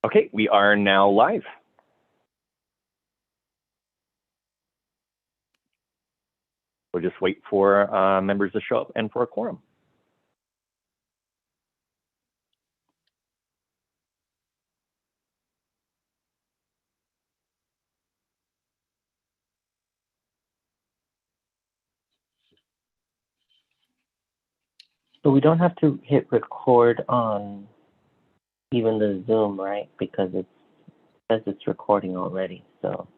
Okay, we are now live. We'll just wait for members to show up and for a quorum. So we don't have to hit record on even the Zoom, right? Because it says it's recording already. So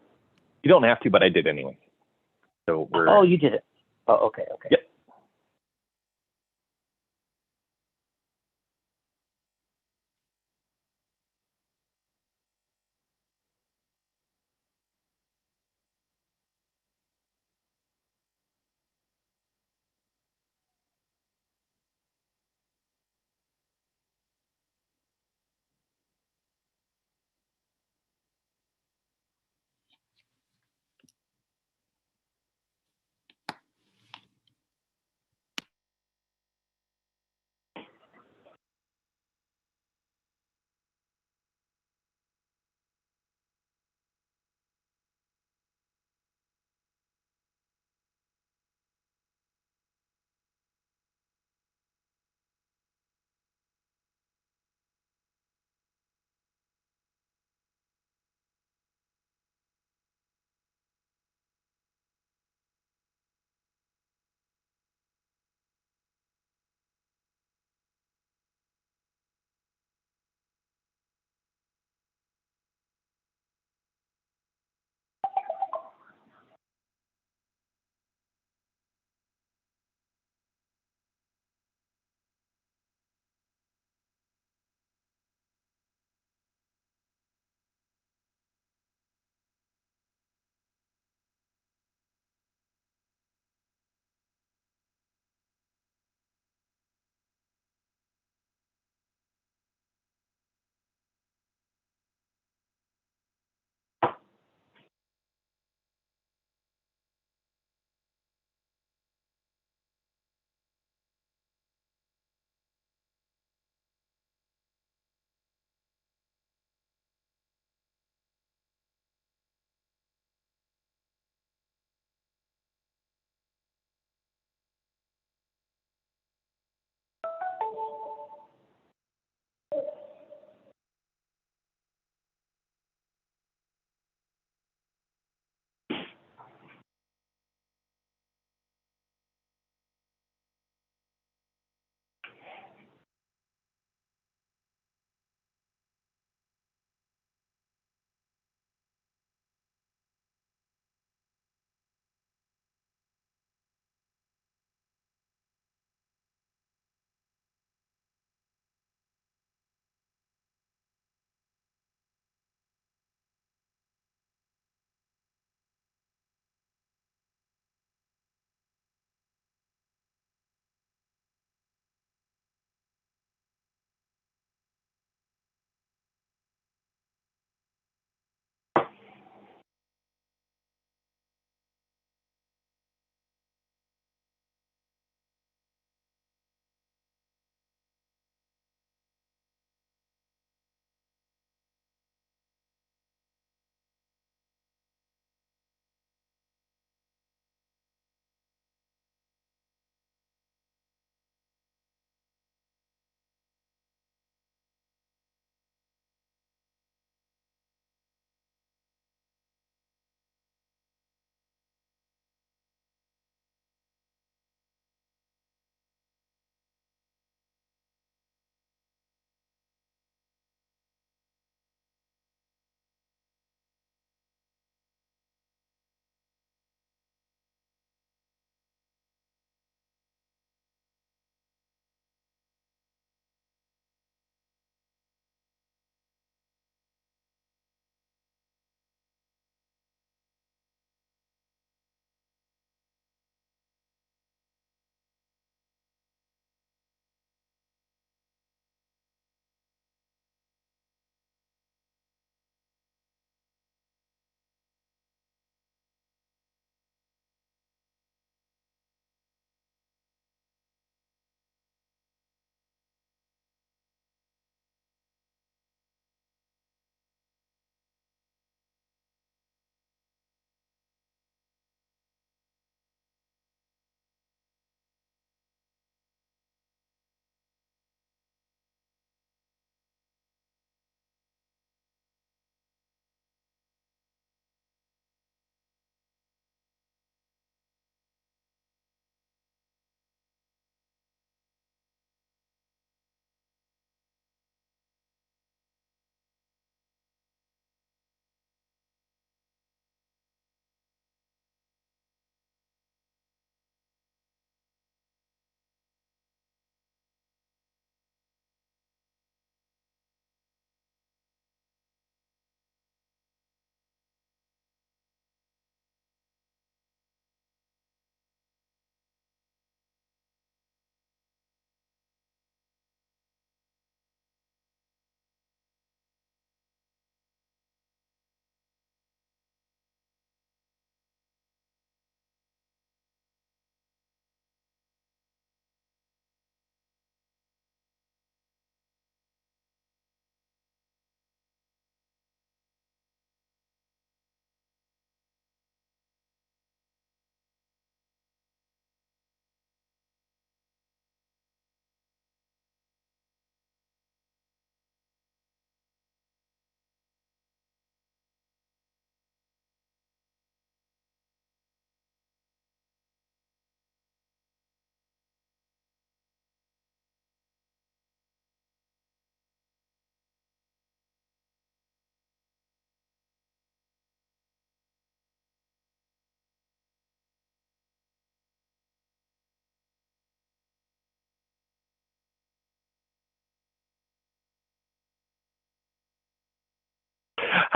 you don't have to, but I did anyway. So we're. Oh, you did it. Oh, okay, okay. Yep.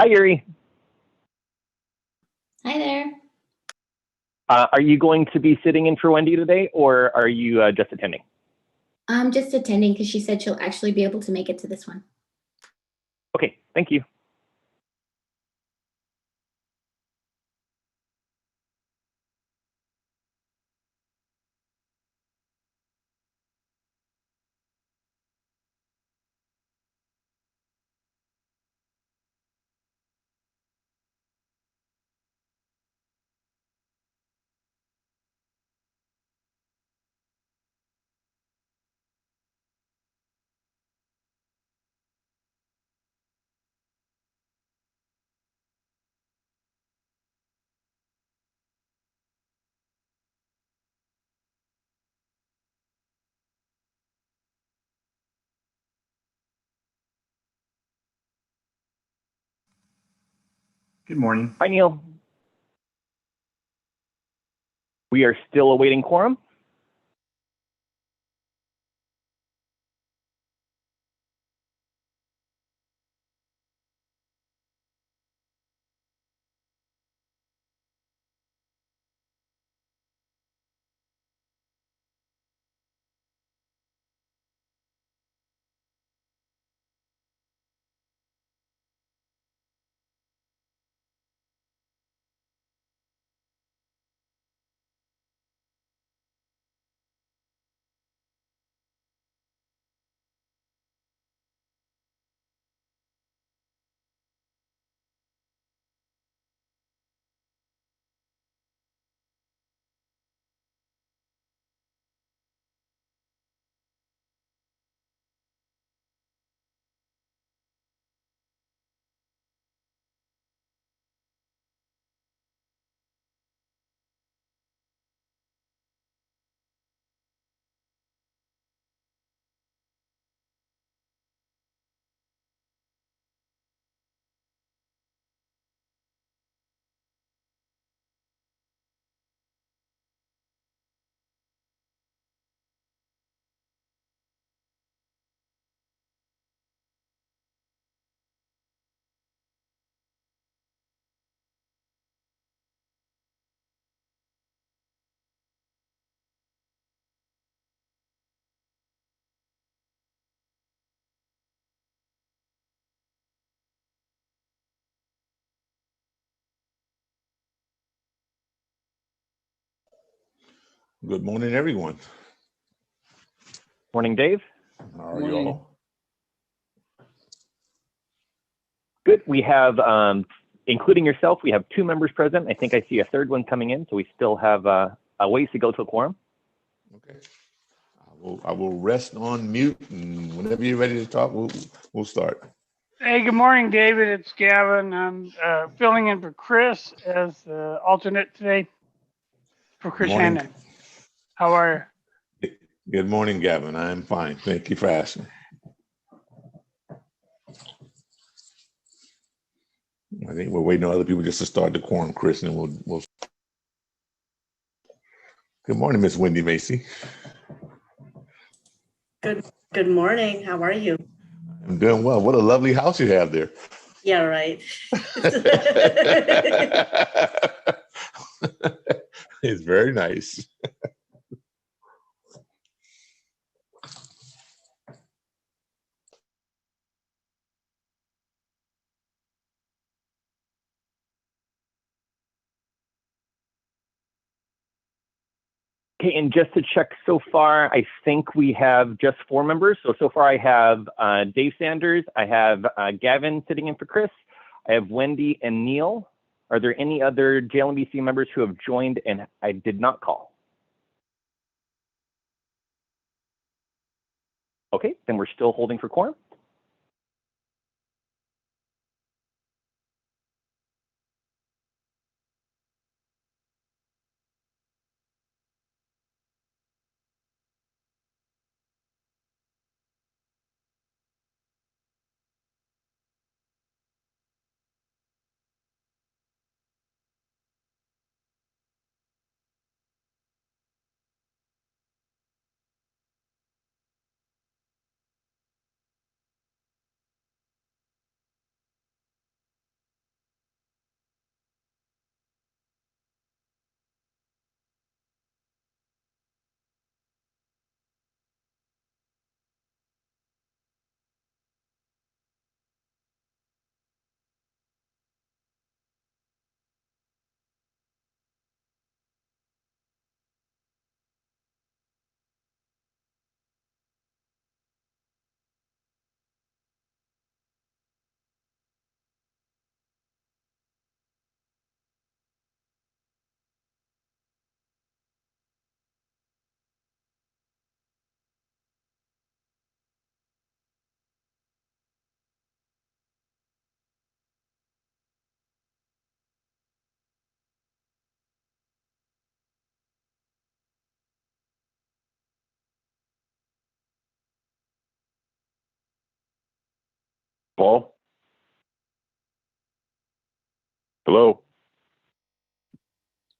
Hi, Yuri. Hi there. Are you going to be sitting in for Wendy today, or are you just attending? I'm just attending because she said she'll actually be able to make it to this one. Okay, thank you. Good morning. Hi, Neil. We are still awaiting quorum. Good morning, everyone. Morning, Dave. How are you all? Good. We have, including yourself, we have 2 members present. I think I see a third one coming in, so we still have a ways to go to a quorum. Okay. I will rest on mute, and whenever you're ready to talk, we'll start. Hey, good morning, David. It's Gavin. I'm filling in for Chris as the alternate today for Chris Morning. Hannon. How are Good morning, Gavin. I'm fine. Thank you for asking. I think we're waiting on other people just to start the quorum, Chris, and we'll. Good morning, Miss Wendy Macy. Good morning. How are you? I'm doing well. What a lovely house you have there. Yeah, right. It's very nice. Okay, and just to check so far, I think we have just 4 members. So far I have Dave Sanders, I have Gavin sitting in for Chris, I have Wendy and Neil. Are there any other JLMBC members who have joined and I did not call? Okay, then we're still holding for quorum. Paul? Hello?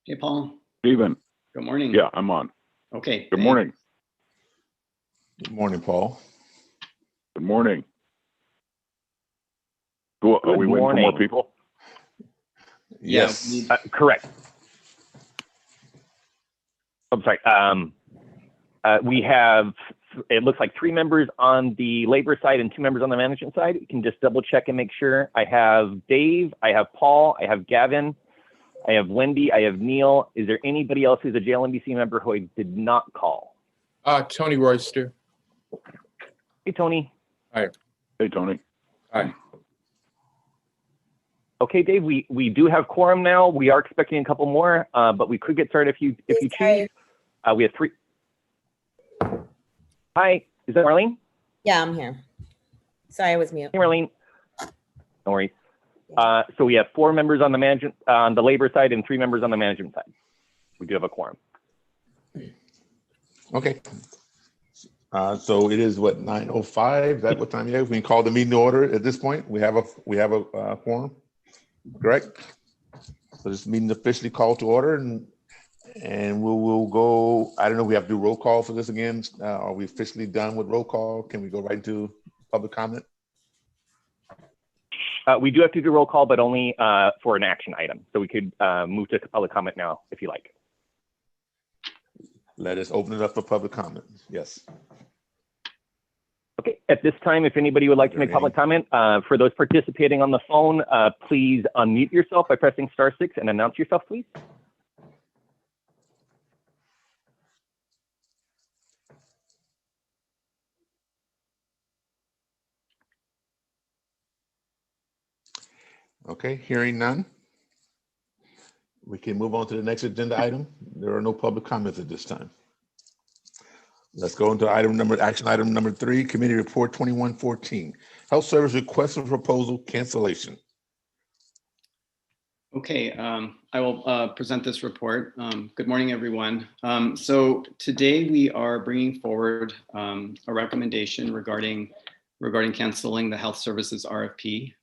Hey, Paul. Steven? Good morning. Yeah, I'm on. Okay. Good morning. Good morning, Paul. Good morning. Cool. Are Good we waiting for more morning. people? Yeah, Yes. we need- Correct. I'm sorry. We have, it looks like 3 members on the labor side and 2 members on the management side. You can just double check and make sure. I have Dave, I have Paul, I have Gavin, I have Wendy, I have Neil. Is there anybody else who's a JLMBC member who I did not call? Tony Royster. Hey, Tony. Hey, Tony. Hi. Okay, Dave, we do have quorum now. We are expecting a couple more, but we could get started if you choose. We have 3. Hi, is that Marlene? Yeah, I'm here. Sorry, I was mute. Hey, Marlene. No worries. So we have 4 members on the management, on the labor side, and 3 members on the management side. We do have a quorum. Okay. So it is what, 9:05? Is that what time it is? We can call the meeting to order at this point. We have a quorum, correct? So this meeting officially called to order, and we'll go. I don't know. We have to do roll call for this again. Are we officially done with roll call? Can we go right into public comment? We do have to do roll call, but only for an action item. So we could move to public comment now if you like. Let us open it up for public comment. Yes. Okay, at this time, if anybody would like to make public comment, for those participating on the phone, please unmute yourself by pressing *6 and announce yourself, please. Okay, hearing none. We can move on to the next agenda item. There are no public comments at this time. Let's go into action item number 3, committee report 2114, health service request for proposal cancellation. Okay, I will present this report. Good morning, everyone. So today we are bringing forward a recommendation regarding canceling the health services RFP.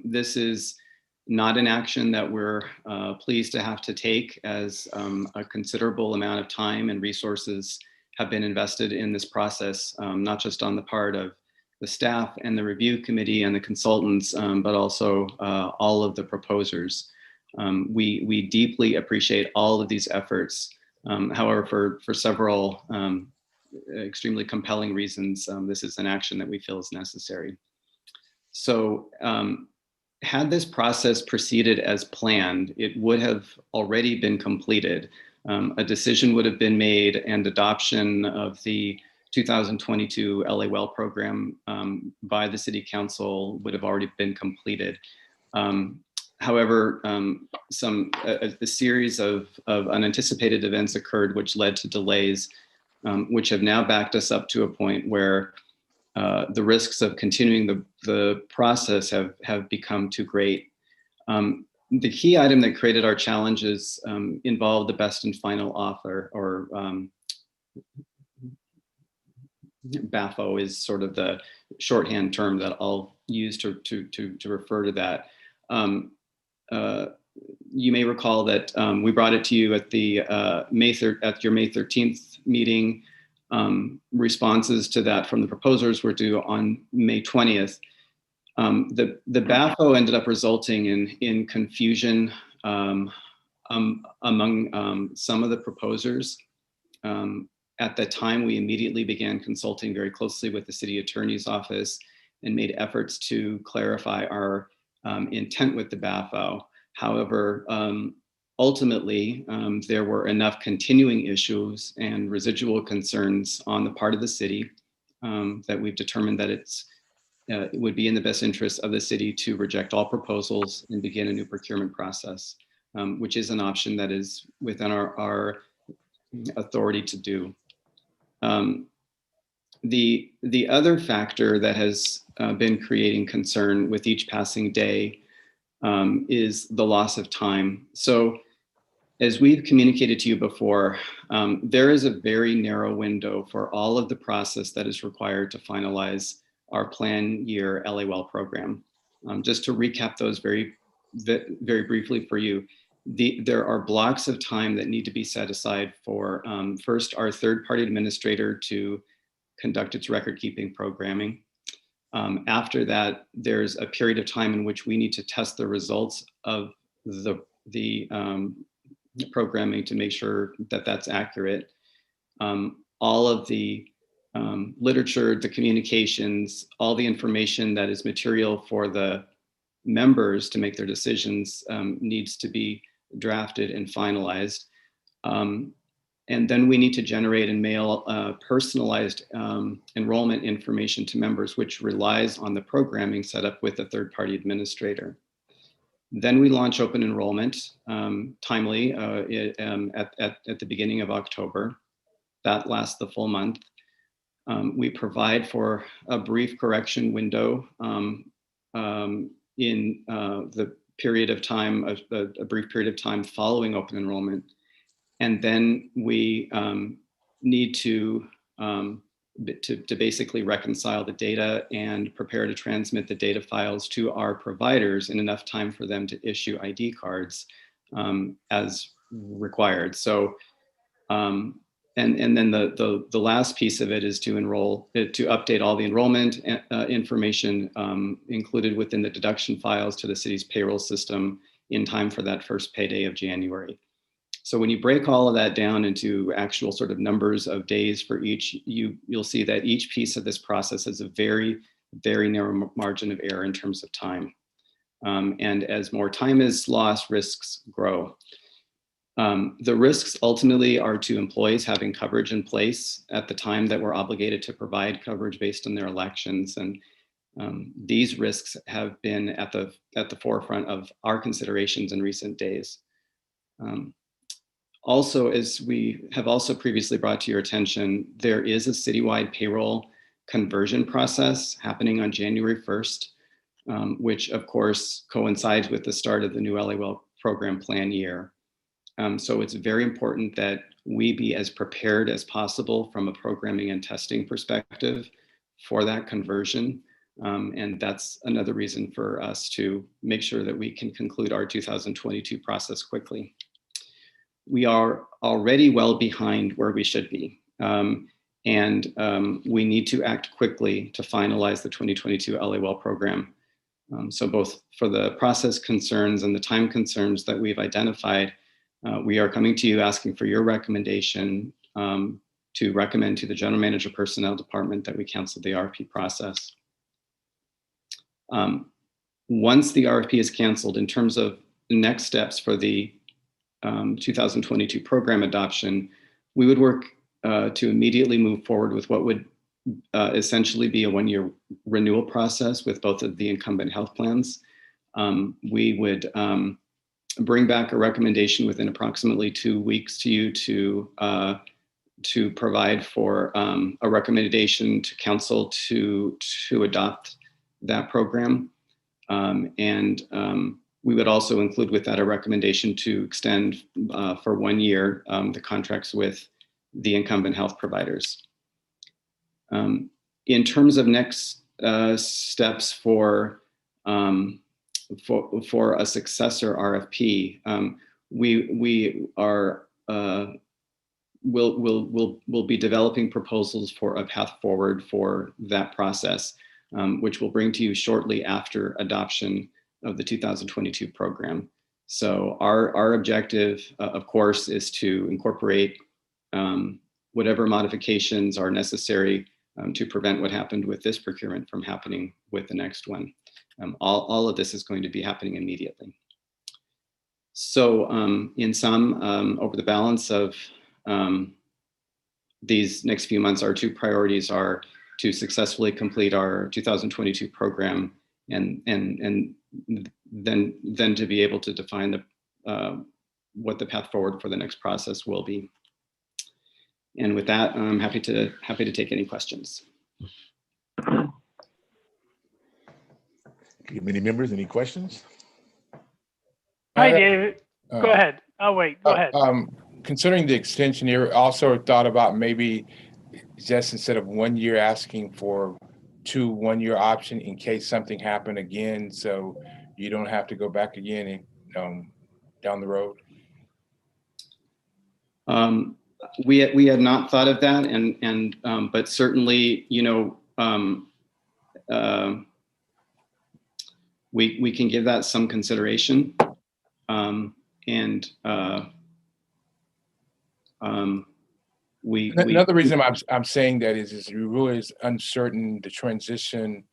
This is not an action that we're pleased to have to take, as a considerable amount of time and resources have been invested in this process, not just on the part of the staff and the review committee and the consultants, but also all of the proposers. We deeply appreciate all of these efforts. However, for several extremely compelling reasons, this is an action that we feel is necessary. So had this process proceeded as planned, it would have already been completed. A decision would have been made, and adoption of the 2022 LA Well program by the City Council would have already been completed. However, a series of unanticipated events occurred which led to delays, which have now backed us up to a point where the risks of continuing the process have become too great. The key item that created our challenges involved the best and final offer, or BAFO is sort of the shorthand term that I'll use to refer to that. You may recall that we brought it to you at the at your May 13th meeting. Responses to that from the proposers were due on May 20th. The BAFO ended up resulting in confusion among some of the proposers. At the time, we immediately began consulting very closely with the city attorney's office and made efforts to clarify our intent with the BAFO. However, ultimately, there were enough continuing issues and residual concerns on the part of the city that we've determined that it would be in the best interest of the city to reject all proposals and begin a new procurement process, which is an option that is within our authority to do. The other factor that has been creating concern with each passing day is the loss of time. So as we've communicated to you before, there is a very narrow window for all of the process that is required to finalize our plan year LA Well program. Just to recap those very briefly for you, there are blocks of time that need to be set aside for, first, our third-party administrator to conduct its record-keeping programming. After that, there's a period of time in which we need to test the results of the programming to make sure that that's accurate. All of the literature, the communications, all the information that is material for the members to make their decisions needs to be drafted and finalized. And then we need to generate and mail personalized enrollment information to members, which relies on the programming set up with a third-party administrator. Then we launch open enrollment timely at the beginning of October. That lasts the full month. We provide for a brief correction window in the period of time, a brief period of time following open enrollment. And then we need to basically reconcile the data and prepare to transmit the data files to our providers in enough time for them to issue ID cards as required. So, and then the last piece of it is to update all the enrollment information included within the deduction files to the city's payroll system in time for that first payday of January. So when you break all of that down into actual sort of numbers of days for each, you'll see that each piece of this process has a very, very narrow margin of error in terms of time. And as more time is lost, risks grow. The risks ultimately are to employees having coverage in place at the time that we're obligated to provide coverage based on their elections. And these risks have been at the forefront of our considerations in recent days. Also, as we have also previously brought to your attention, there is a citywide payroll conversion process happening on January 1st, which of course coincides with the start of the new LAWell program plan year. So it's very important that we be as prepared as possible from a programming and testing perspective for that conversion. And that's another reason for us to make sure that we can conclude our 2022 process quickly. We are already well behind where we should be. And we need to act quickly to finalize the 2022 LAWell program. So both for the process concerns and the time concerns that we've identified, we are coming to you asking for your recommendation to recommend to the General Manager Personnel Department that we cancel the RFP process. Once the RFP is canceled, in terms of the next steps for the 2022 program adoption, we would work to immediately move forward with what would essentially be a one-year renewal process with both of the incumbent health plans. We would bring back a recommendation within approximately 2 weeks to you to provide for a recommendation to council to adopt that program. We would also include with that a recommendation to extend for 1 year the contracts with the incumbent health providers. In terms of next steps for a successor RFP, we'll be developing proposals for a path forward for that process, which we'll bring to you shortly after adoption of the 2022 program. So our objective, of course, is to incorporate whatever modifications are necessary to prevent what happened with this procurement from happening with the next one. All of this is going to be happening immediately. So in sum, over the balance of these next few months, our two priorities are to successfully complete our 2022 program and then to be able to define what the path forward for the next process will be. And with that, I'm happy to take any questions. Committee members, any questions? Hi, David. Go ahead. I'll wait. Go ahead. Considering the extension here, also thought about maybe just instead of 1 year asking for 2 1-year option in case something happened again, so you don't have to go back again and down the road? We had not thought of that, and but certainly, you know, we can give that some consideration, Another reason I'm saying that is it really is uncertain the transition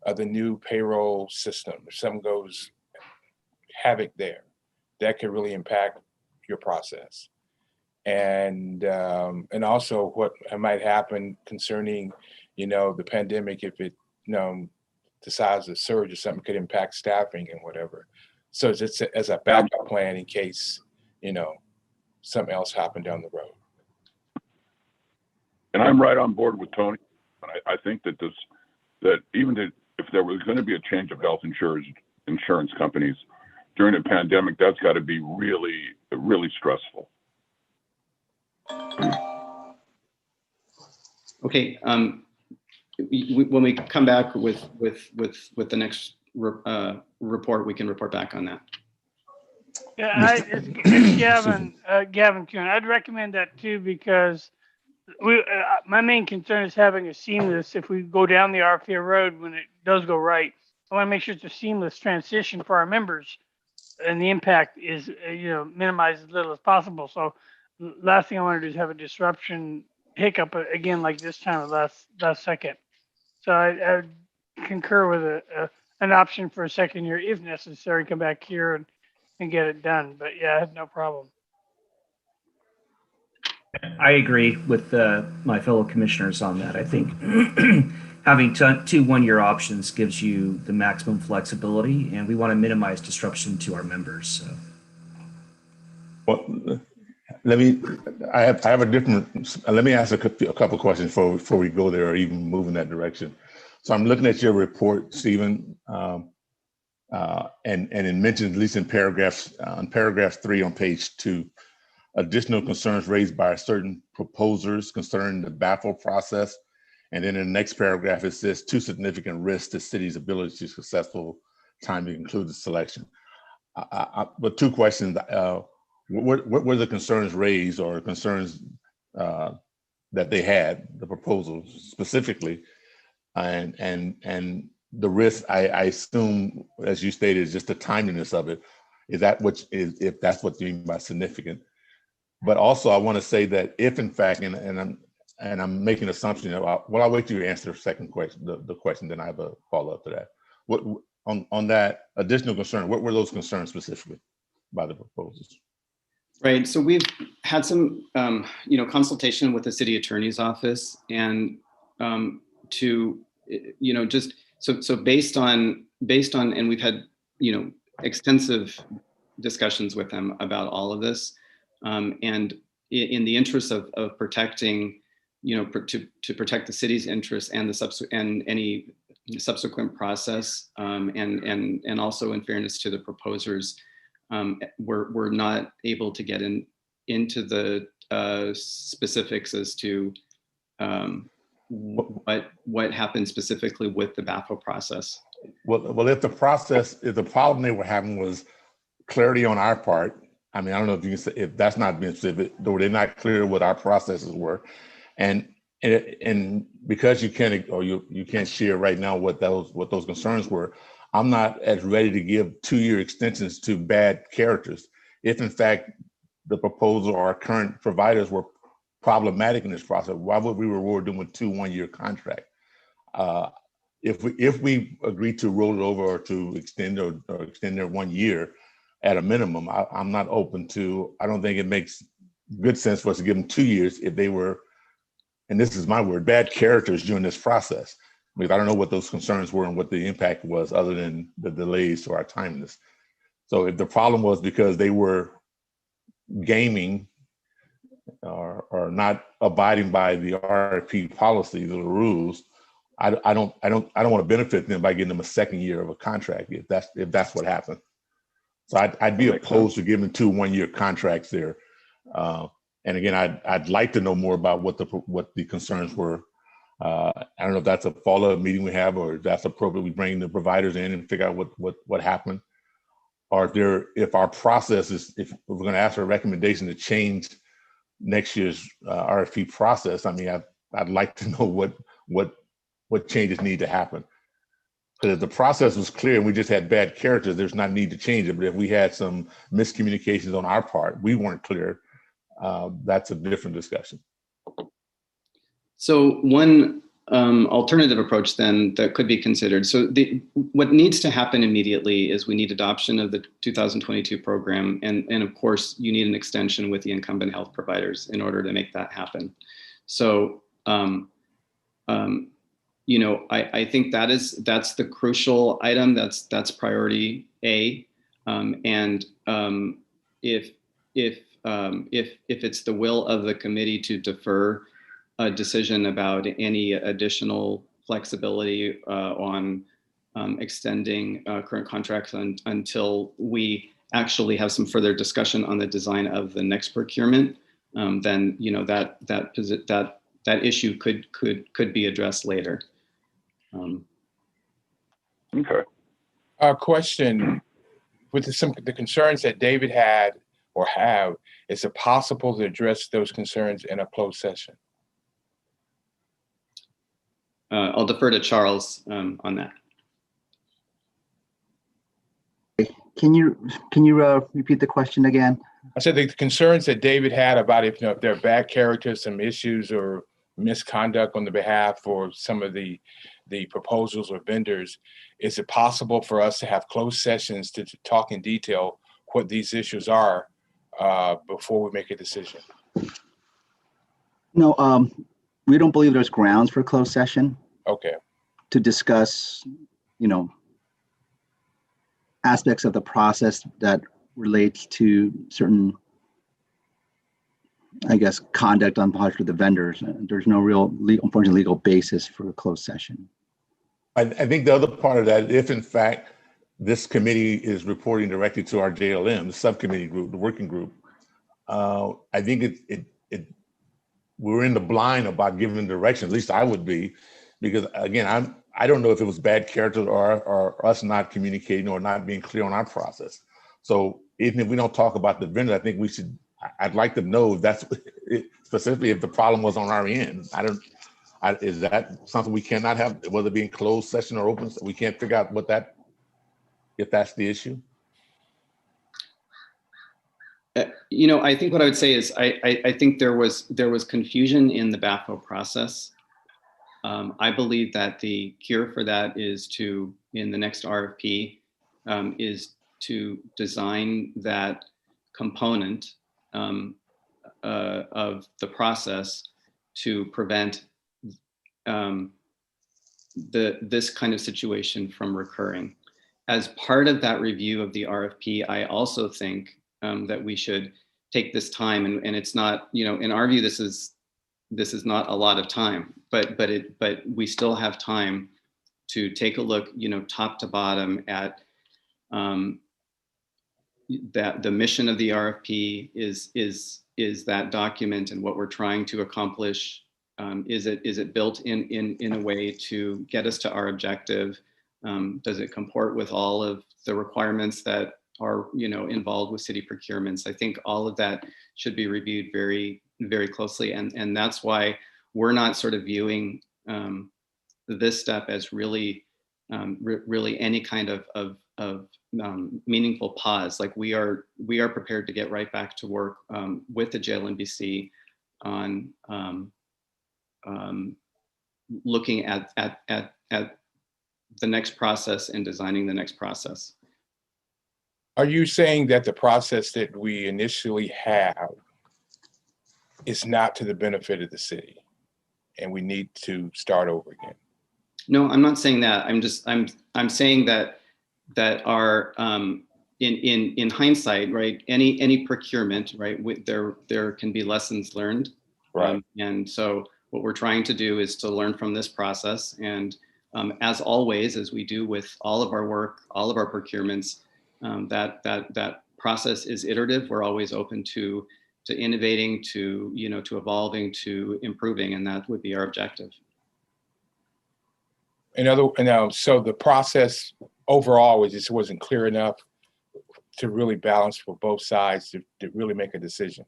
of the new payroll system. If something goes havoc there, that could really impact your process. And also what might happen concerning, you know, the pandemic, if it, you know, decides to surge or something, could impact staffing and whatever. So it's as a backup plan in case, you know, something else happened down the road. And I'm right on board with Tony. I think that even if there was going to be a change of health insurance companies during a pandemic, that's got to be really, really stressful. Okay. When we come back with the next report, we can report back on that. Yeah, it's Gavin Kuhn. I'd recommend that too, because my main concern is having a seamless, if we go down the RFA road, when it does go right, I want to make sure it's a seamless transition for our members, and the impact is, you know, minimized as little as possible. So last thing I want to do is have a disruption hiccup again, like this time last second. So I concur with an option for a second year if necessary, come back here and get it done. But yeah, I have no problem. I agree with my fellow commissioners on that. I think having 2 1-year options gives you the maximum flexibility, and we want to minimize disruption to our members. So. Well, let me ask a couple questions before we go there or even move in that direction. So I'm looking at your report, Stephen, and it mentions, at least in paragraph 3 on page 2, additional concerns raised by certain proposers concerning the BAFO process. And then in the next paragraph, it says 2 significant risks to city's ability to successful timely conclude the selection. But 2 questions. What were the concerns raised, or concerns that they had, the proposals specifically, and the risk, I assume, as you stated, is just the timeliness of it. Is that if that's what you mean by significant? But also, I want to say that if in fact, and I'm making an assumption, I'll wait till you answer the second question, the question, then I have a follow up to that. What on that additional concern? What were those concerns specifically by the proposals? Right. So we've had some, you know, consultation with the city attorney's office, and to, you know, just so based on, and we've had, you know, extensive discussions with them about all of this, and in the interest of protecting, you know, to protect the city's interests and any subsequent process, and also in fairness to the proposers. We're not able to get into the specifics as to what happened specifically with the BAFO process. Well, if the problem they were having was clarity on our part, I mean, I don't know if you can say, if that's not being specific, though they're not clear what our processes were, and because you can't share right now what those concerns were. I'm not as ready to give 2-year extensions to bad characters. If in fact the proposal or our current providers were problematic in this process, why would we reward them with 2 1-year contracts? If we agree to roll it over or to extend or extend their 1 year at a minimum, I'm not open to. I don't think it makes good sense for us to give them 2 years if they were, and this is my word, bad characters during this process. Because I don't know what those concerns were and what the impact was, other than the delays to our timeliness. So if the problem was because they were gaming or not abiding by the RFP policies or the rules, I don't want to benefit them by getting them a 2nd year of a contract if that's what happened. So I'd be opposed to giving 2 1-year contracts there. And again, I'd like to know more about what the concerns were I don't know if that's a follow-up meeting we have, or if that's appropriate. We bring the providers in and figure out what happened. Or if our process is, if we're going to ask for a recommendation to change next year's RFP process, I mean, I'd like to know what changes need to happen. Because if the process was clear and we just had bad characters, there's not need to change it. But if we had some miscommunications on our part, we weren't clear, that's a different discussion. So one alternative approach then that could be considered. So what needs to happen immediately is we need adoption of the 2022 program. And of course, you need an extension with the incumbent health providers in order to make that happen. So, you know, I think that's the crucial item. That's priority A. If it's the will of the committee to defer a decision about any additional flexibility on extending current contracts until we actually have some further discussion on the design of the next procurement, then you know that issue could be addressed later. Okay. Question: with the concerns that David had or have, is it possible to address those concerns in a closed session? I'll defer to Charles on that. Can you repeat the question again? I said the concerns that David had about if there are bad characters, some issues or misconduct on the behalf or some of the proposals or vendors, is it possible for us to have closed sessions to talk in detail what these issues are before we make a decision? No, we don't believe there's grounds for closed session. Okay. To discuss, you know, aspects of the process that relates to certain, I guess, conduct on part of the vendors. There's no real unfortunately legal basis for a closed session. I think the other part of that, if in fact this committee is reporting directly to our JLM, the subcommittee group, the working group, I think we're in the blind about giving direction. At least I would be, because again, I don't know if it was bad character or us not communicating or not being clear on our process. So even if we don't talk about the vendor, I think we should. I'd like to know if that's specifically if the problem was on our end. Is that something we cannot have, whether it be in closed session or open? We can't figure out if that's the issue. You know, I think what I would say is I think there was confusion in the BAFO process. I believe that the cure for that is to, in the next RFP, is to design that component of the process to prevent this kind of situation from recurring. As part of that review of the RFP, I also think that we should take this time, and it's not, you know, in our view, this is not a lot of time, but we still have time to take a look, you know, top to bottom at that the mission of the RFP is that document and what we're trying to accomplish. Is it built in a way to get us to our objective? Does it comport with all of the requirements that are, you know, involved with city procurements? I think all of that should be reviewed very, very closely, and that's why we're not sort of viewing this step as really any kind of meaningful pause. Like we are prepared to get right back to work with the JLMBC on looking at the next process and designing the next process. Are you saying that the process that we initially have is not to the benefit of the city and we need to start over again? No, I'm not saying that. I'm saying that our in hindsight, right? Any procurement, right? There can be lessons learned, right? And so what we're trying to do is to learn from this process, and as always, as we do with all of our work, all of our procurements, that process is iterative. We're always open to innovating, to evolving, to improving, and that would be our objective. So the process overall just wasn't clear enough to really balance for both sides to really make a decision.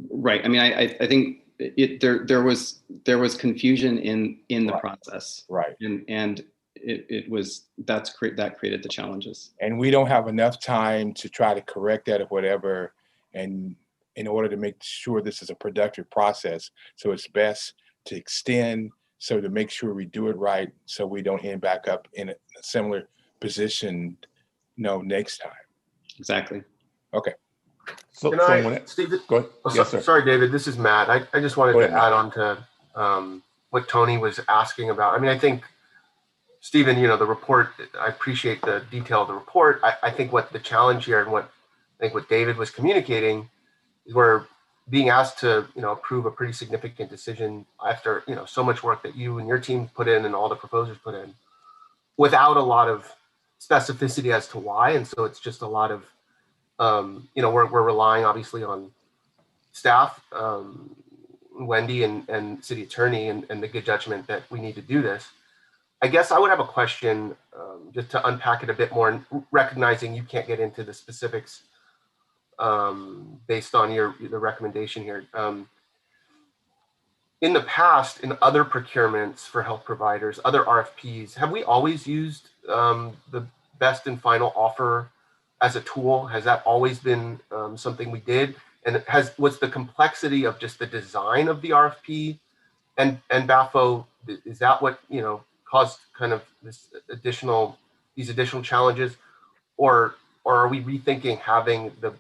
Right. I mean, I think there was confusion in the process. Right. And that created the challenges. And we don't have enough time to try to correct that or whatever. And in order to make sure this is a productive process, so it's best to extend, so to make sure we do it right, so we don't end back up in a similar position, next time. Exactly. Okay. So, Steve, go ahead. Yes, sir. Sorry, David, this is Matt. I just wanted to add on to what Tony was asking about. I mean, I think, Stephen, the report, I appreciate the detail of the report. I think what the challenge here and what David was communicating is we're being asked to, approve a pretty significant decision after, so much work that you and your team put in and all the proposers put in without a lot of specificity as to why. And so it's just a lot of, we're relying obviously on staff, Wendy and city attorney and the good judgment that we need to do this. I guess I would have a question just to unpack it a bit more, and recognizing you can't get into the specifics based on the recommendation here. In the past, in other procurements for health providers, other RFPs, have we always used the best and final offer as a tool? Has that always been something we did? And was the complexity of just the design of the RFP and BAFO, is that what caused kind of these additional challenges, or are we rethinking having the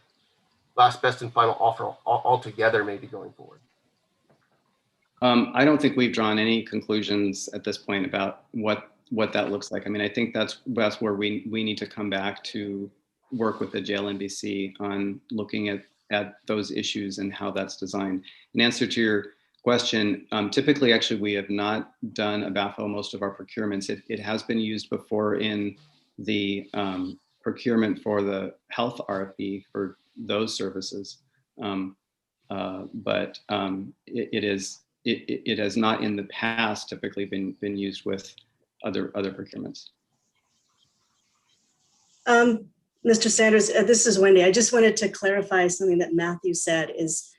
last best and final offer altogether maybe going forward? I don't think we've drawn any conclusions at this point about what that looks like. I mean, I think that's where we need to come back to work with the JLMBC on looking at those issues and how that's designed. In answer to your question, typically, actually, we have not done a BAFO most of our procurements. It has been used before in the procurement for the health RFP for those services, but it has not in the past typically been used with other procurements. Mr. Sanders, this is Wendy. I just wanted to clarify something that Matthew said is,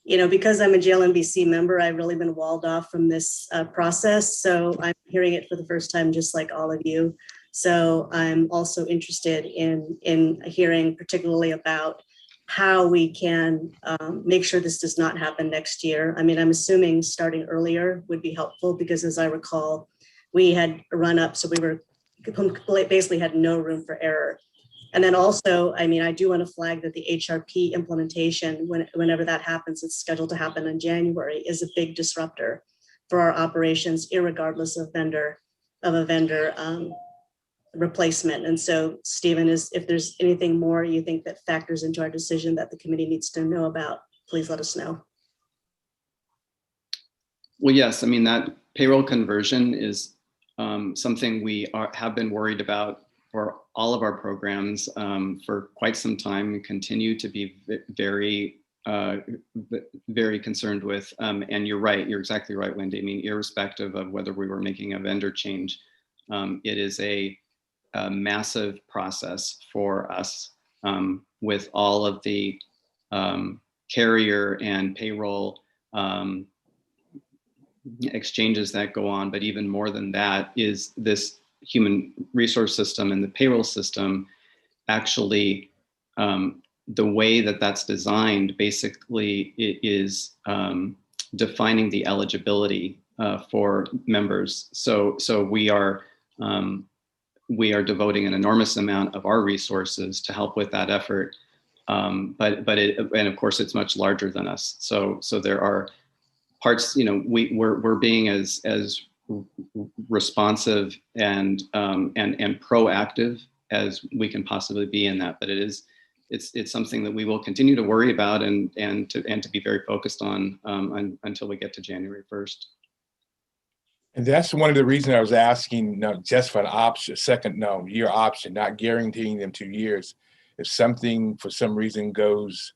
because I'm a JLMBC member, I've really been walled off from this process. So I'm hearing it for the first time, just like all of you. So I'm also interested in hearing particularly about how we can make sure this does not happen next year. I mean, I'm assuming starting earlier would be helpful because as I recall, we had a run up, so we were basically had no room for error. And then also, I mean, I do want to flag that the HRP implementation, whenever that happens, it's scheduled to happen in January, is a big disruptor for our operations, irregardless of a vendor replacement. And so, Stephen, if there's anything more you think that factors into our decision that the committee needs to know about, please let us know. Well, yes, I mean, that payroll conversion is something we have been worried about for all of our programs for quite some time, and continue to be very, very concerned with. And you're right, you're exactly right, Wendy. I mean, irrespective of whether we were making a vendor change, it is a massive process for us with all of the carrier and payroll exchanges that go on. But even more than that is this human resource system and the payroll system. Actually, the way that that's designed, basically it is defining the eligibility for members. So we are devoting an enormous amount of our resources to help with that effort. And of course it's much larger than us. So there are parts, we're being as responsive and proactive as we can possibly be in that. But it's something that we will continue to worry about and to be very focused on until we get to January 1st. And that's one of the reasons I was asking, just for an option, year option, not guaranteeing them 2 years. If something for some reason goes,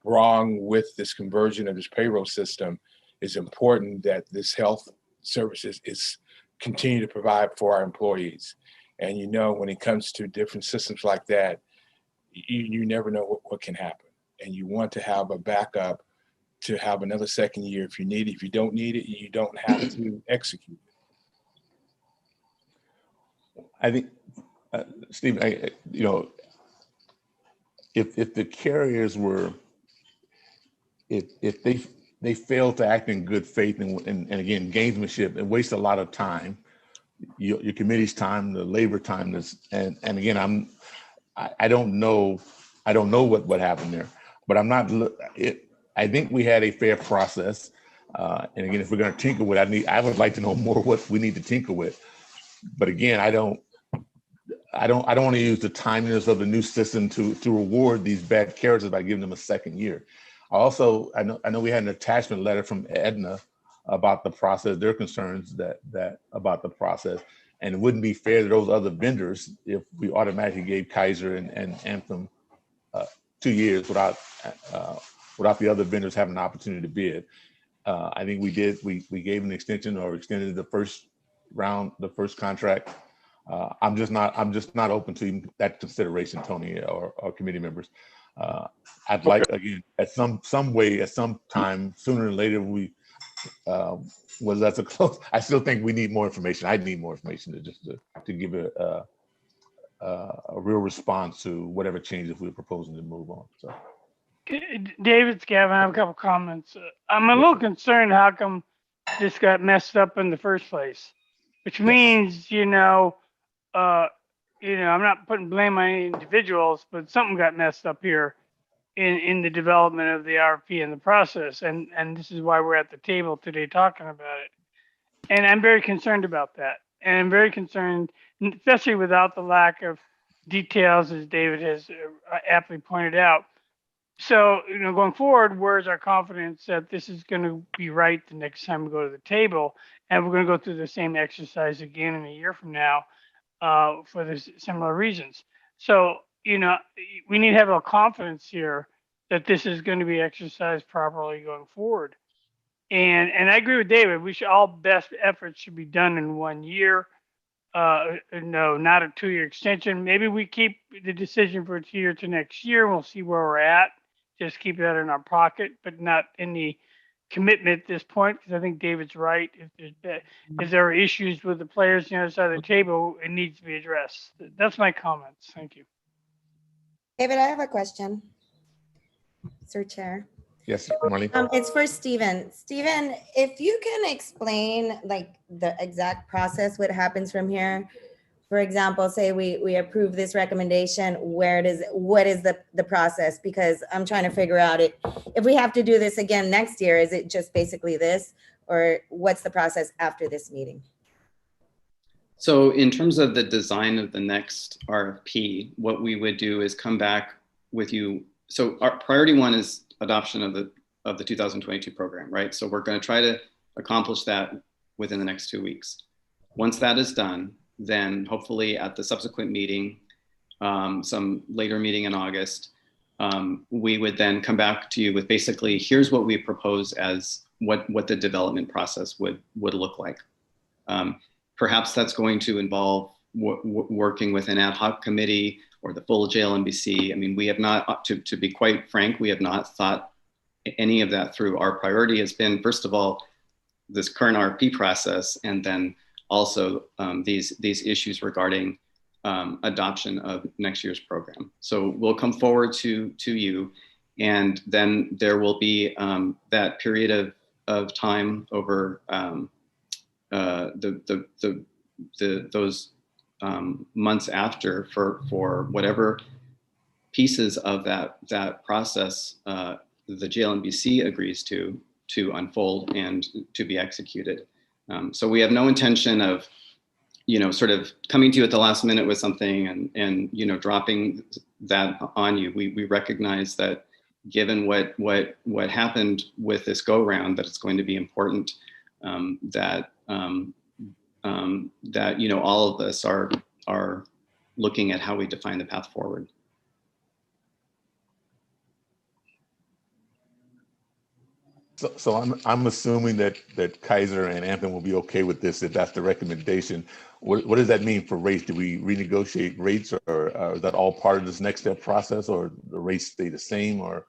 wrong with this conversion of this payroll system, it's important that this health services is continue to provide for our employees. And you know, when it comes to different systems like that, you never know what can happen. And you want to have a backup to have another second year if you need it. If you don't need it, you don't have to execute it. I think, Steve, you know, if the carriers were, if they failed to act in good faith and again, gamesmanship, and waste a lot of time, your committee's time, the labor time, and again, I don't know what happened there, but I'm not. I think we had a fair process, and again, if we're going to tinker with, I would like to know more what we need to tinker with. But again, I don't want to use the timeliness of the new system to reward these bad characters by giving them a second year. Also, I know we had an attachment letter from Aetna about the process, their concerns that about the process, and it wouldn't be fair to those other vendors if we automatically gave Kaiser and Anthem 2 years without the other vendors having an opportunity to bid. I think we did. We gave an extension or extended the first round, the first contract. I'm just not open to that consideration, Tony, or committee members. I'd like, again, at some way, at some time, sooner or later, whether that's a close. I still think we need more information. I need more information to give a real response to whatever changes we're proposing to move on. So, David, Gavin, I have a couple comments. I'm a little concerned how come this got messed up in the first place, which means, I'm not putting blame on any individuals, but something got messed up here in the development of the RFP and the process. And this is why we're at the table today talking about it. And I'm very concerned about that. And I'm very concerned, especially without the lack of details, as David has aptly pointed out. So, going forward, where's our confidence that this is going to be right the next time we go to the table? And we're going to go through the same exercise again in a year from now for the similar reasons. So, we need to have a confidence here that this is going to be exercised properly going forward. And I agree with David. All best efforts should be done in 1 year. No, not a 2-year extension. Maybe we keep the decision for 2 year to next year. We'll see where we're at. Just keep that in our pocket, but not any commitment at this point, because I think David's right. If there are issues with the players on the other side of the table, it needs to be addressed. That's my comments. Thank you. David, I have a question. Sir Chair. yes, Marlene. It's for Stephen. Stephen, if you can explain like the exact process, what happens from here. For example, say we approve this recommendation, what is the process? Because I'm trying to figure out if we have to do this again next year, is it just basically this, or what's the process after this meeting? So in terms of the design of the next RFP, what we would do is come back with you. So our priority one is adoption of the 2022 program, right? So we're going to try to accomplish that within the next 2 weeks. Once that is done, then hopefully at the subsequent meeting, some later meeting in August, we would then come back to you with basically, here's what we propose as what the development process would look like. Perhaps that's going to involve working with an ad hoc committee or the full JLMBC. I mean, we have not, to be quite frank, we have not thought any of that through. Our priority has been, first of all, this current RFP process, and then also these issues regarding adoption of next year's program. So we'll come forward to you, and then there will be that period of time over those months after for whatever pieces of that process the JLMBC agrees to unfold and to be executed. So we have no intention of, sort of coming to you at the last minute with something and dropping that on you. We recognize that given what happened with this go round, that it's going to be important that all of us are looking at how we define the path forward. So I'm assuming that Kaiser and Anthem will be okay with this if that's the recommendation. What does that mean for rates? Do we renegotiate rates, or is that all part of this next step process, or the rates stay the same, or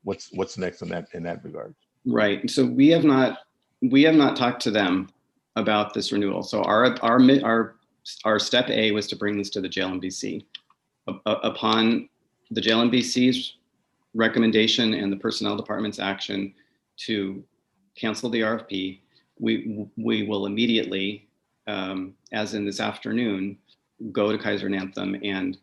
what's next in that regard? Right. So we have not talked to them about this renewal. So our step A was to bring this to the JLMBC. Upon the JLMBC's recommendation and the personnel department's action to cancel the RFP, we will immediately, as in this afternoon, go to Kaiser and Anthem, and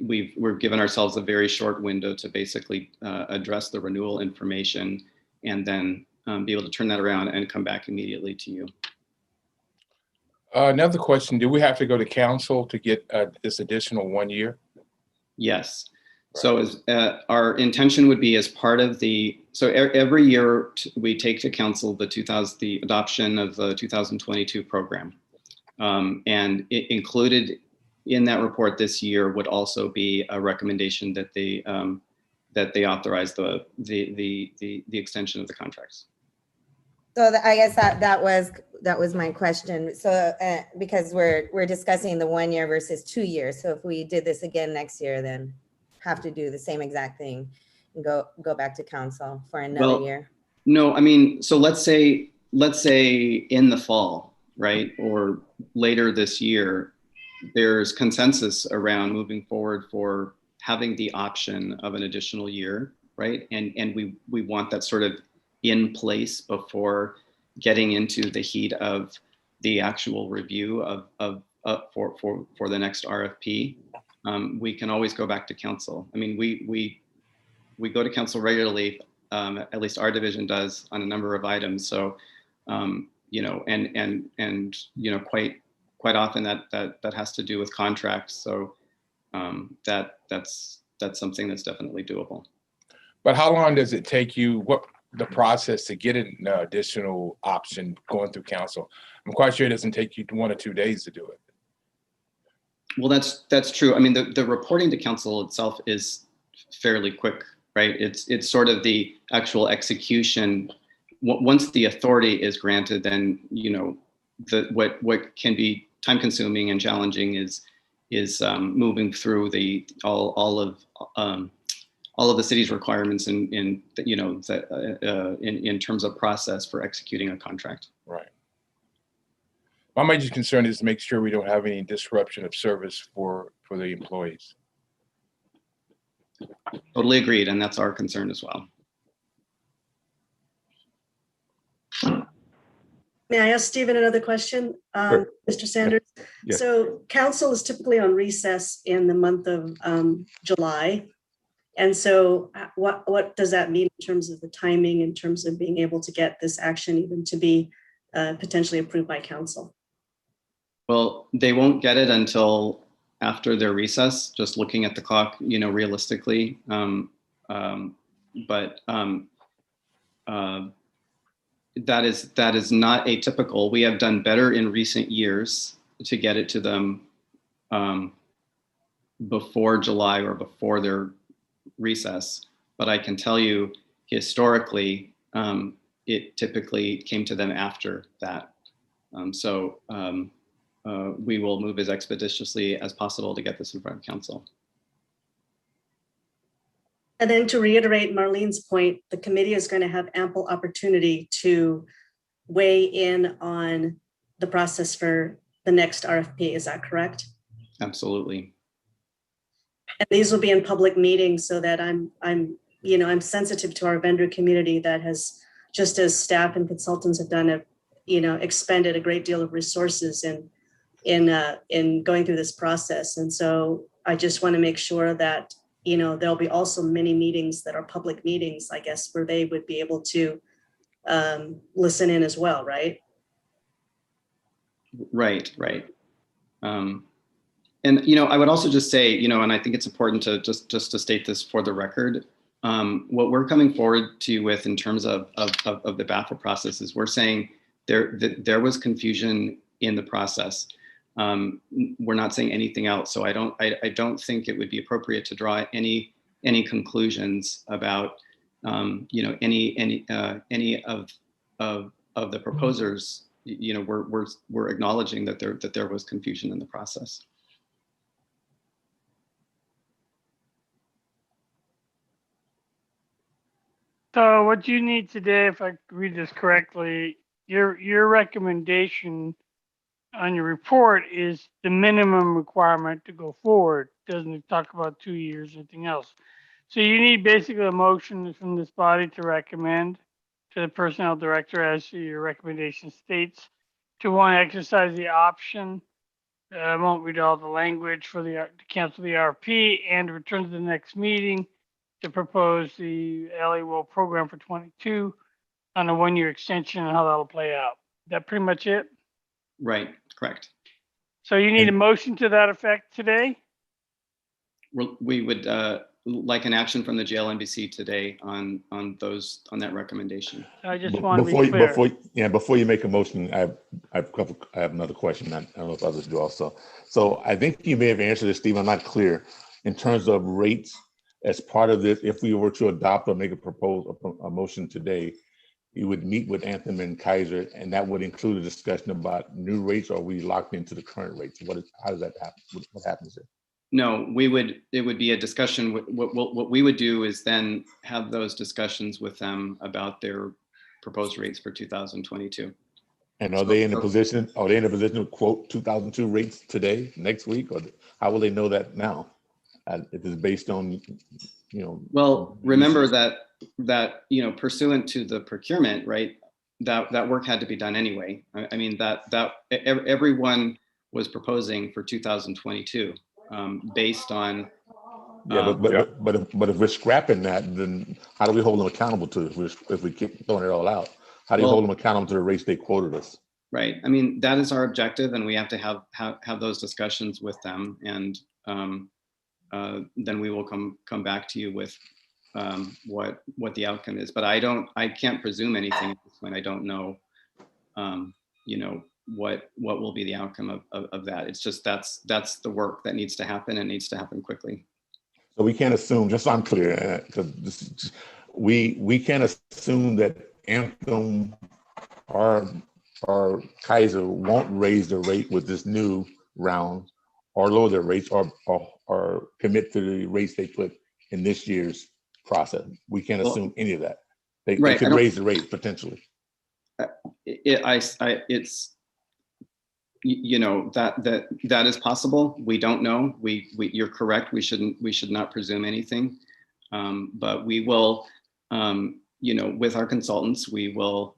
we've given ourselves a very short window to basically address the renewal information, and then be able to turn that around and come back immediately to you. Another question, do we have to go to council to get this additional 1 year? Yes. So our intention would be as part of every year we take to council the adoption of the 2022 program. And it included in that report this year would also be a recommendation that they authorize the extension of the contracts. So I guess that was my question. So because we're discussing the 1 year versus 2 years. So if we did this again next year, then have to do the same exact thing and go back to council for another year. No, I mean, so let's say in the fall, right, or later this year, there's consensus around moving forward for having the option of an additional year, right? And we want that sort of in place before getting into the heat of the actual review for the next RFP. We can always go back to council. I mean, we go to council regularly, at least our division does, on a number of items. So, you know, and you know, quite often that has to do with contracts. So that's something that's definitely doable. But how long does it take you? What the process to get an additional option going through council? I'm quite sure it doesn't take you 1 or 2 days to do it. Well, that's true. I mean, the reporting to council itself is fairly quick, right? It's sort of the actual execution. Once the authority is granted, then, you know, what can be time consuming and challenging is moving through all of the city's requirements in you know, in terms of process for executing a contract. Right. My major concern is to make sure we don't have any disruption of service for the employees. Totally agreed, and that's our concern as well. May I ask Stephen another question, Sure. Mr. Sanders? Yes. So council is typically on recess in the month of July. And so what does that mean in terms of the timing, in terms of being able to get this action even to be potentially approved by council? Well, they won't get it until after their recess, just looking at the clock, you know, realistically. But that is not atypical. We have done better in recent years to get it to them before July or before their recess. But I can tell you historically, it typically came to them after that. We will move as expeditiously as possible to get this in front of council. And then to reiterate Marlene's point, the committee is going to have ample opportunity to weigh in on the process for the next RFP. Is that correct? Absolutely. And these will be in public meetings so that I'm sensitive to our vendor community that has, just as staff and consultants have done, expended a great deal of resources in going through this process. And so I just want to make sure that, you know, there'll be also many meetings that are public meetings, I guess, where they would be able to listen in as well, right? Right. And, you know, I would also just say, you know, and I think it's important to just to state this for the record, what we're coming forward to you with in terms of the BAFA process is we're saying there was confusion in the process. We're not saying anything else. So I don't think it would be appropriate to draw any conclusions about you know, any of the proposers, you know, were acknowledging that there was confusion in the process. So what you need today, if I read this correctly, your recommendation on your report is the minimum requirement to go forward. Doesn't talk about 2 years, or anything else. So you need basically a motion from this body to recommend to the personnel director, as your recommendation states, to want to exercise the option. I won't read all the language for to cancel the RFP and return to the next meeting to propose the LA program for 22 on a 1-year extension and how that'll play out. Is that pretty much it? Right, correct. So you need a motion to that effect today? We would like an action from the JLMBC today on that recommendation. I just want to be clear. Before you make a motion, I have another question. I don't know if others do also. So I think you may have answered this, Steve. I'm not clear in terms of rates as part of this. If we were to adopt or make a motion today, you would meet with Anthem and Kaiser, and that would include a discussion about new rates, or are we locked into the current rates? How does that happen? What happens there? No, it would be a discussion. What we would do is then have those discussions with them about their proposed rates for 2022. And are they in a position to quote 2002 rates today, next week, or how will they know that now? If it's based on, you know. Well, remember that you know, pursuant to the procurement, right, that work had to be done anyway. I mean, that everyone was proposing for 2022 based on. But if we're scrapping that, then how do we hold them accountable to it if we keep throwing it all out? How do you hold them accountable to the rates they quoted us? Right. I mean, that is our objective, and we have to have those discussions with them, and then we will come back to you with what the outcome is. But I can't presume anything at this point. I don't know, you know, what will be the outcome of that. It's just that's the work that needs to happen, and needs to happen quickly. So we can't assume, just so I'm clear, because we can't assume that Anthem or Kaiser won't raise the rate with this new round, or lower their rates, or commit to the rates they put in this year's process. We can't assume any of that. They could raise the rate potentially. It's, you know, that is possible. We don't know. You're correct. We should not presume anything. But we will, you know, with our consultants, we will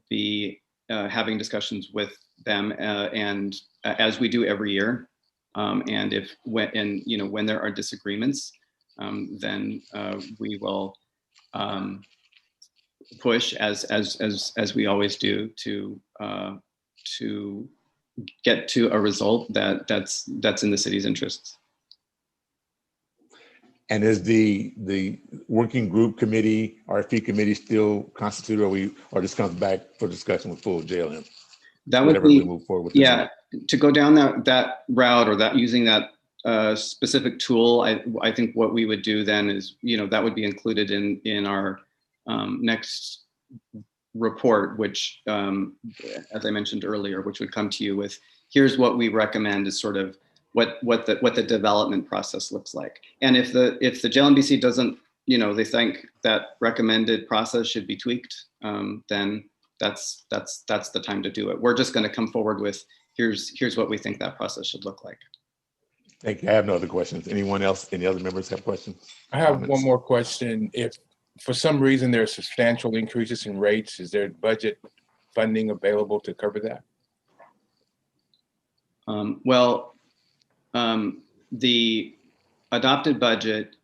be having discussions with them, and as we do every year. And when there are disagreements, then we will push as we always do to get to a result that's in the city's interests. And is the working group committee, RFP committee, still constituted, or this comes back for discussion with full JLM? That would be, we move forward with to go down that route, or using that specific tool. I think what we would do then is, you know, that would be included in our next report, which, as I mentioned earlier, which would come to you with, here's what we recommend as sort of what the development process looks like. And if the JLMBC doesn't, you know, they think that recommended process should be tweaked, then that's the time to do it. We're just going to come forward with, here's what we think that process should look like. Thank you. I have no other questions. Anyone else, any other members have questions? I have one more question. If for some reason there are substantial increases in rates, is there budget funding available to cover that? The adopted budget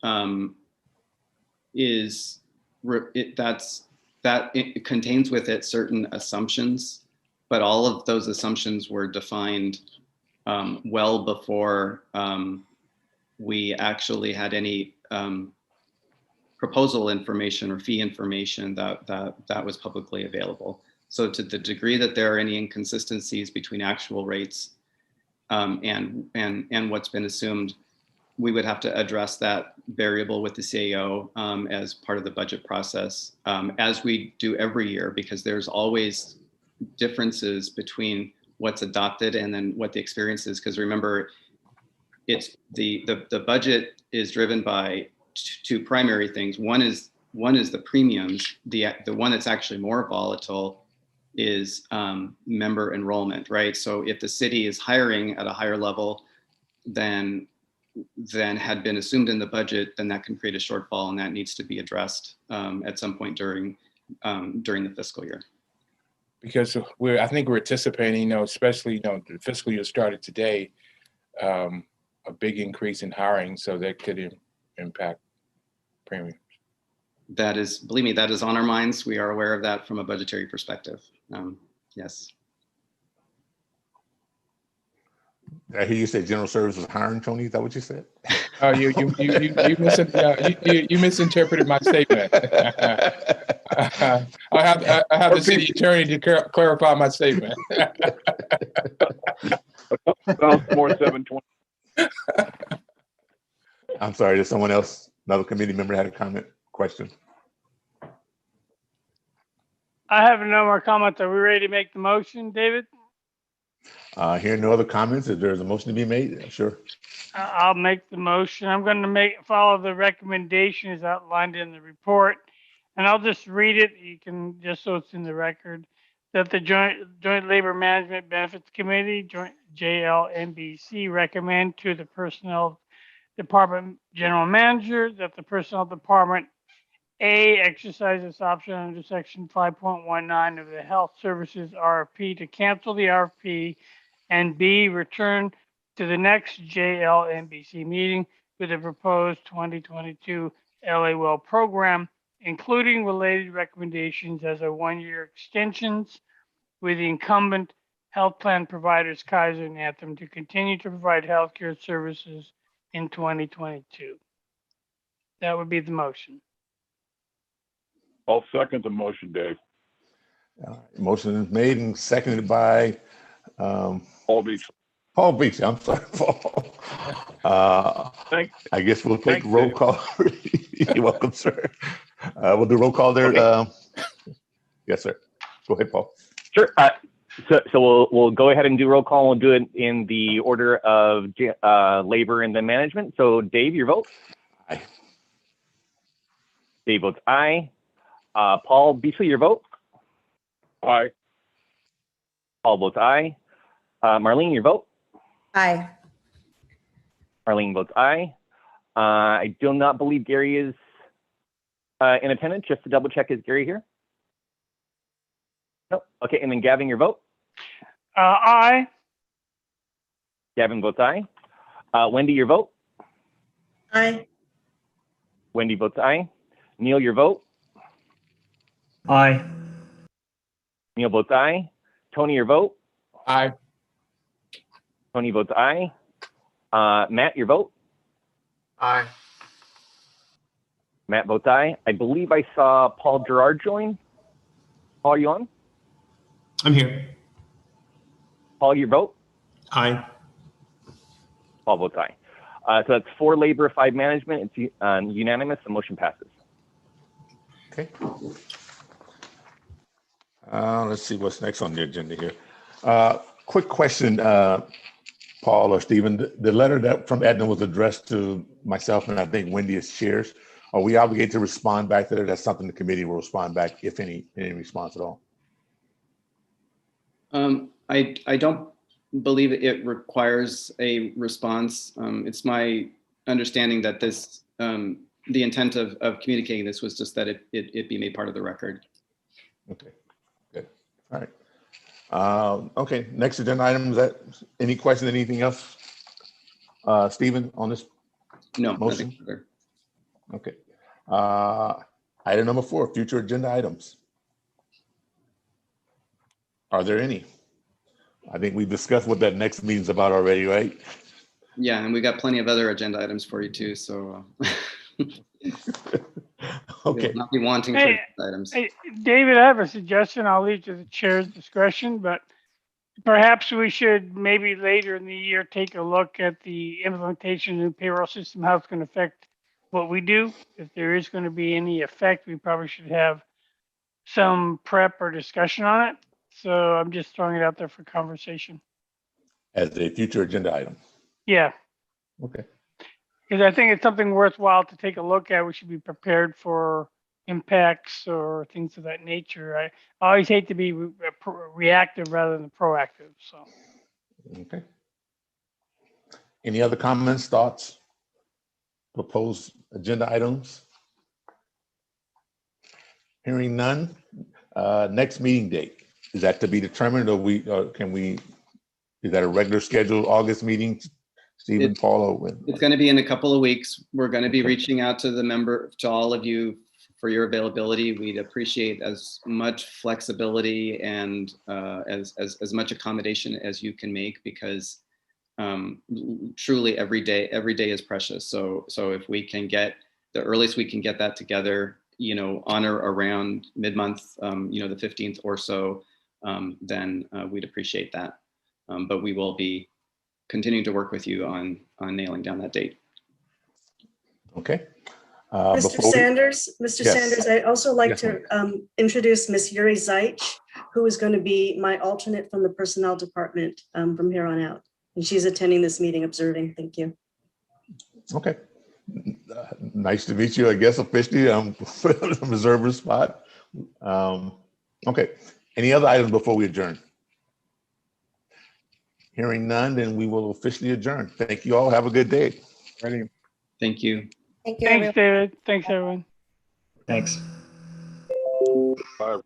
it contains with it certain assumptions, but all of those assumptions were defined well before we actually had any proposal information or fee information that was publicly available. So to the degree that there are any inconsistencies between actual rates and what's been assumed, we would have to address that variable with the CAO as part of the budget process, as we do every year, because there's always differences between what's adopted and then what the experience is. Because remember, it's the budget is driven by two primary things. One is the premiums. The one that's actually more volatile is member enrollment, right? So if the city is hiring at a higher level than had been assumed in the budget, then that can create a shortfall, and that needs to be addressed at some point during the fiscal year. Because I think we're anticipating, especially, the fiscal year started today, a big increase in hiring, so that could impact premiums. That is, believe me, that is on our minds. We are aware of that from a budgetary perspective. Yes. I hear you say general services hiring, Tony. Is that what you said? Oh, you misinterpreted my statement. I have the city attorney to clarify my statement. More 720. I'm sorry. Did someone else, another committee member, had a comment, question? I have no more comments. Are we ready to make the motion, David? Hearing no other comments, if there's a motion to be made, sure. I'll make the motion. I'm going to follow the recommendations outlined in the report, and I'll just read it. You can, just so it's in the record, that the Joint Labor Management Benefits Committee, JLMBC, recommend to the Personnel Department General Manager that the Personnel Department A, exercise its option under Section 5.19 of the Health Services RFP to cancel the RFP, and B, return to the next JLMBC meeting with a proposed 2022 LA Well program, including related recommendations as a one-year extensions with the incumbent health plan providers Kaiser and Anthem to continue to provide healthcare services in 2022. That would be the motion. I'll second the motion, Dave. Motion is made and seconded by Paul Beach. Paul Beach. I'm sorry, Paul. I guess we'll take roll call. You're welcome, sir. We'll do roll call there. Okay. Yes, sir. Go ahead, Paul. Sure. So we'll go ahead and do roll call. We'll do it in the order of labor and then management. So Dave, your vote. Aye. Dave votes aye. Paul Beasley, your vote. Aye. Paul votes aye. Marlene, your vote. Aye. Marlene votes aye. I do not believe Gary is in attendance. Just to double check, is Gary here? No. Okay, and then Gavin, your vote. Aye. Gavin votes aye. Wendy, your vote. Aye. Wendy votes aye. Neil, your vote. Aye. Neil votes aye. Tony, your vote. Aye. Tony votes aye. Matt, your vote. Aye. Matt votes aye. I believe I saw Paul Gerard join. Paul, are you on? I'm here. Paul, your vote. Aye. Paul votes aye. So that's 4 labor, 5 management. It's unanimous. The motion passes. Okay. Let's see what's next on the agenda here. Quick question, Paul or Stephen. The letter that from Edna was addressed to myself and I think Wendy as chairs. Are we obligated to respond back to that? That's something the committee will respond back, if any response at all. I don't believe it requires a response. It's my understanding that this, the intent of communicating this was just that it be made part of the record. Okay, good. All right. Okay, next agenda item, is that any question, anything else? Stephen, on this No, motion? nothing. Okay. Item number 4, future agenda items. Are there any? I think we discussed what that next meeting's about already, right? Yeah, and we got plenty of other agenda items for you too, so. Okay. Not be wanting for items. Hey, David, I have a suggestion. I'll leave to the chair's discretion, but perhaps we should maybe later in the year take a look at the implementation of the new payroll system, how it's going to affect what we do. If there is going to be any effect, we probably should have some prep or discussion on it. So I'm just throwing it out there for conversation. As a future agenda item. Yeah, Okay. because I think it's something worthwhile to take a look at. We should be prepared for impacts or things of that nature. I always hate to be reactive rather than proactive. So. Okay. Any other comments, thoughts, proposed agenda items? Hearing none. Next meeting date, is that to be determined, or is that a regular scheduled August meeting? Stephen, Paul, or It's going to be in a couple of weeks. We're going to be reaching out to all of you for your availability. We'd appreciate as much flexibility and as much accommodation as you can make, because truly every day is precious. So if we can get the earliest we can get that together, on or around mid-month, the 15th or so, then we'd appreciate that. But we will be continuing to work with you on nailing down that date. Okay. Mr. Sanders, Yes. Sanders, I'd also like Yes, to introduce Ms. Yuri Zeich, who is going to be my alternate from the Personnel Department from here on out. And she's attending this meeting, observing. Thank you. Okay. Nice to meet you, I guess, officially. I'm observer spot. Okay. Any other items before we adjourn? Hearing none, then we will officially adjourn. Thank you all. Have a good day. Ready? Thank you. Thank you, Thanks, everyone. David. Thanks, everyone. Thanks. Bye.